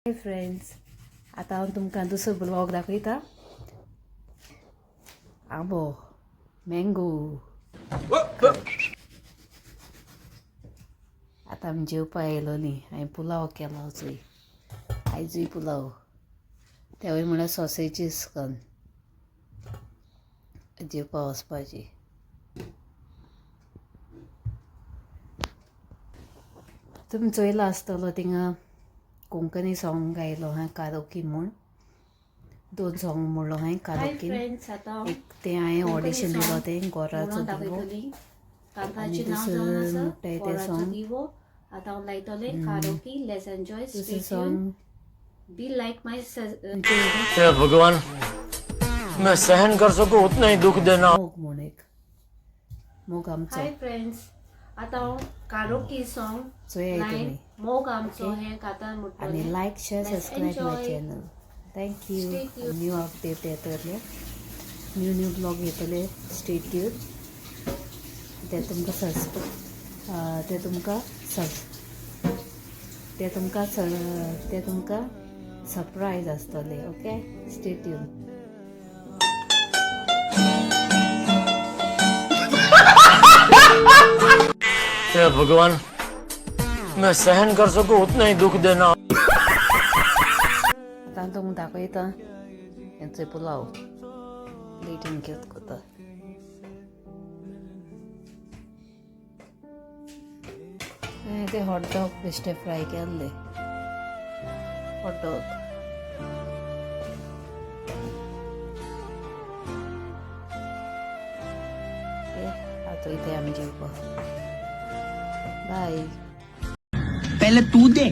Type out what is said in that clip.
Hi friends, आता हांव तुमकां दुसरो ब्लॉग दाखयता. आंबो, मँगो. आता आमी जेवपा येयलो न्ही. हांवें पुलाव केलो चोय. आयजूय पुलाव. तेवूय म्हळ्यार सॉसेजीस करून जेवपा वचपाची. तुमी चोयलो आसतलो थिंगा कोंकणी सॉंग गायलो हांवें कारोकी म्हूण 2 सॉंग म्हणलो हांवें कारोकीन. एक तें हांवें ऑडिशन दिलो तें गोराचो दिवो आनी दुसरें म्हणटाय तें सॉंग. दुसरें सॉंग हे भगवान, मैं सहन कर सकूं उतना ही दुख देना. मोग म्हूण एक मोग आमचो. हाय फ्रेंड्स, आता हांव कारोकी सॉंग चोया तुमी मोग आमचो हें गाता म्हणटलें. आनी लायक शेअर सबस्क्रायब माय चॅनल. थँक्यू. न्यू अपडेट येतले, न्यू ब्लॉग येतले. Stay tune. ते तुमकां सरप्रायज आसतले. Okay, stay tune. हे भगवान, मैं सहन कर सकूं उतना ही दुख देना. आतां तुमकां दाखयता हेंचो पुलाव. प्लेटीन घेत कोता. ते हॉटडॉग बेश्टे फ्राय केल्ले. हॉटडॉग आतां इथे आमी जेवपा. बाय. पहले तू दे